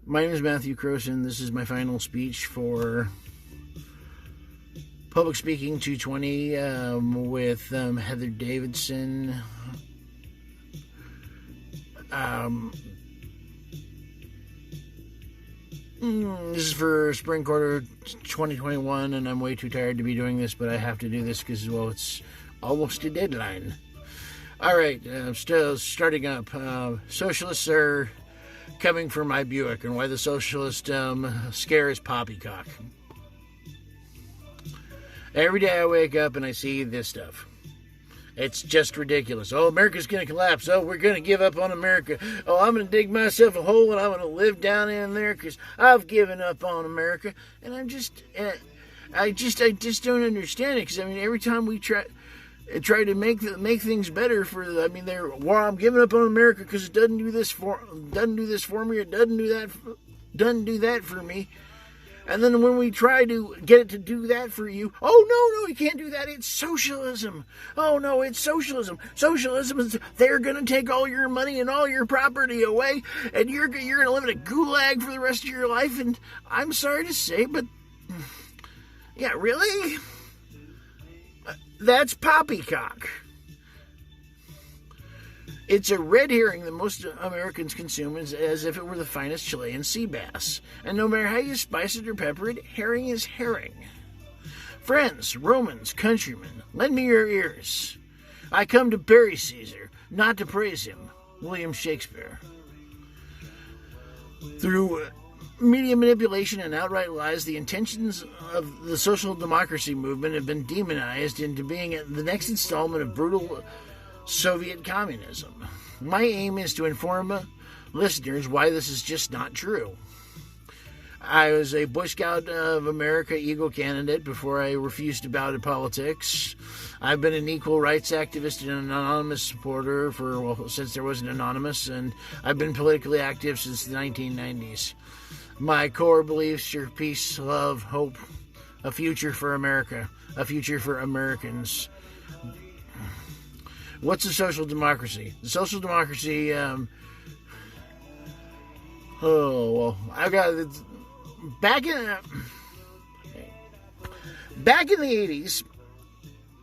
My name is Matthew Croson. This is my final speech for Public Speaking 220 with Heather Davidson. This is for spring quarter 2021, and I'm way too tired to be doing this, but I have to do this because, well, it's almost a deadline. All right, still starting up. Socialists are coming for my Buick, and why the socialist scare is poppycock. Every day I wake up and I see this stuff. It's just ridiculous. Oh, America's going to collapse. Oh, we're going to give up on America. Oh, I'm going to dig myself a hole and I'm going to live down in there because I've given up on America. And I just don't understand it, because I mean, every time we try to make things better for the, I mean, I'm giving up on America because it doesn't do this for me, it doesn't do that for me. And then when we try to get it to do that for you, oh, no, you can't do that. It's socialism. Oh, no, it's socialism. Socialism is, they're going to take all your money and all your property away, and you're going to live in a gulag for the rest of your life. And I'm sorry to say, but, yeah, really? That's poppycock. It's a red herring that most Americans consume as if it were the finest Chilean sea bass. And no matter how you spice it or pepper it, herring is herring. Friends, Romans, countrymen, lend me your ears. I come to bury Caesar, not to praise him. William Shakespeare. Through media manipulation and outright lies, the intentions of the social democracy movement have been demonized into being the next installment of brutal Soviet communism. My aim is to inform listeners why this is just not true. I was a Boy Scout of America Eagle candidate before I refused to bow to politics. I've been an equal rights activist and an anonymous supporter since there was an anonymous, and I've been politically active since the 1990s. My core beliefs are peace, love, hope, a future for America, a future for Americans. What's a social democracy? The social democracy, I've got it. Back in the 80s,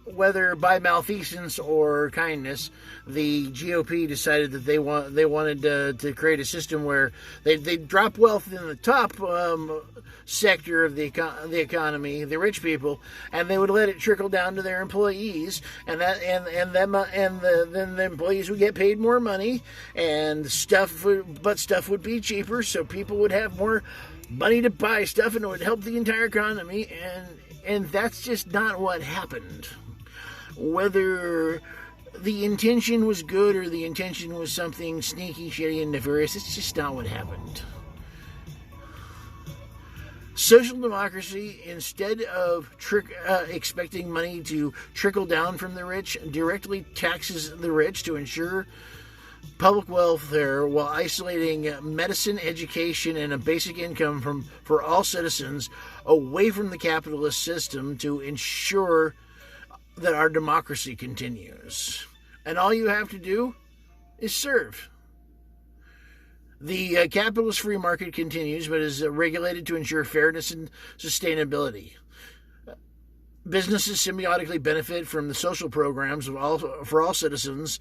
whether by malfeasance or kindness, the GOP decided that they wanted to create a system where they drop wealth in the top sector of the economy, the rich people, and they would let it trickle down to their employees, then the employees would get paid more money, and stuff would be cheaper, so people would have more money to buy stuff, and it would help the entire economy, and that's just not what happened. Whether the intention was good or the intention was something sneaky, shitty, and nefarious, it's just not what happened. Social democracy, instead of expecting money to trickle down from the rich, directly taxes the rich to ensure public welfare while isolating medicine, education, and a basic income for all citizens away from the capitalist system to ensure that our democracy continues. And all you have to do is serve. The capitalist free market continues, but is regulated to ensure fairness and sustainability. Businesses symbiotically benefit from the social programs for all citizens,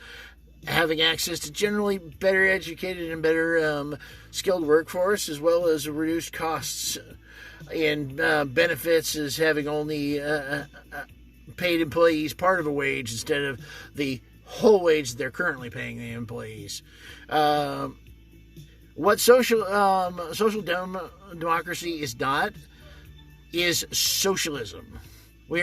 having access to generally better educated and better skilled workforce, as well as reduced costs and benefits, as having only paid employees part of a wage instead of the whole wage that they're currently paying the employees. What social democracy is not is socialism. We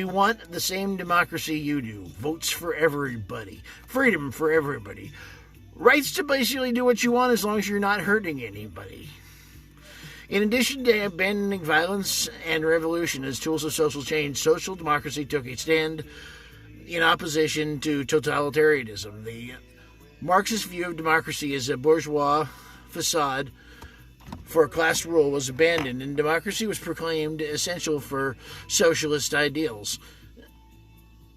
want the same democracy you do. Votes for everybody. Freedom for everybody. Rights to basically do what you want as long as you're not hurting anybody. In addition to abandoning violence and revolution as tools of social change, social democracy took a stand in opposition to totalitarianism. The Marxist view of democracy as a bourgeois facade for class rule was abandoned, and democracy was proclaimed essential for socialist ideals.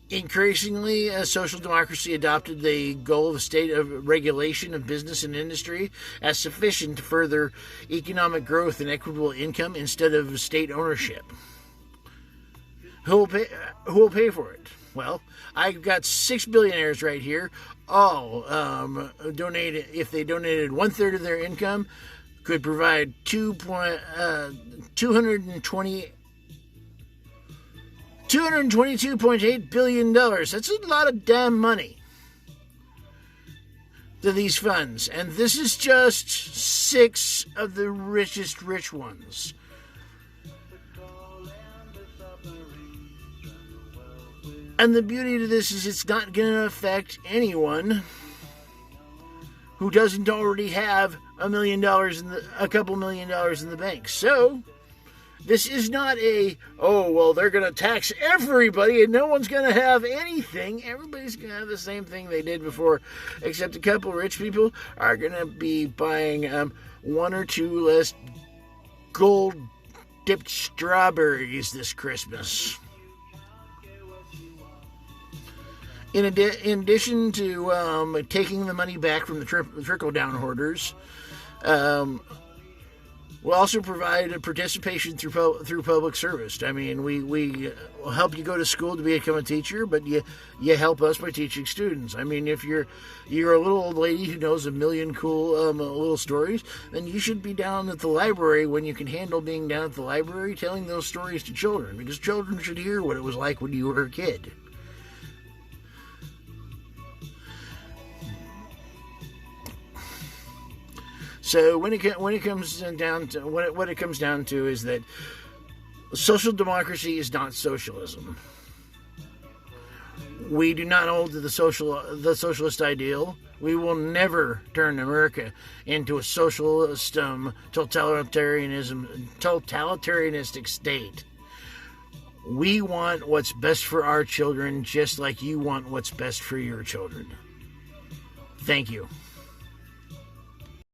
Increasingly, social democracy adopted the goal of state of regulation of business and industry as sufficient to further economic growth and equitable income instead of state ownership. Who will pay for it? Well, I've got 6 billionaires right here. All donated. If they donated 1/3 of their income, could provide $222.8 billion. That's a lot of damn money to these funds. And this is just 6 of the richest rich ones. And the beauty to this is it's not going to affect anyone who doesn't already have a couple $1 million in the bank. So this is not they're going to tax everybody and no one's going to have anything. Everybody's going to have the same thing they did before, except a couple rich people are going to be buying 1 or 2 less gold-dipped strawberries this Christmas. In addition to taking the money back from the trickle-down hoarders, we'll also provide a participation through public service. I mean, we help you go to school to become a teacher, but you help us by teaching students. I mean, if you're a little old lady who knows a million cool little stories, then you should be down at the library when you can handle being down at the library telling those stories to children, because children should hear what it was like when you were a kid. So when it comes down to what it comes down to is that social democracy is not socialism. We do not hold to the socialist ideal. We will never turn America into a socialist totalitarianistic state. We want what's best for our children, just like you want what's best for your children. Thank you.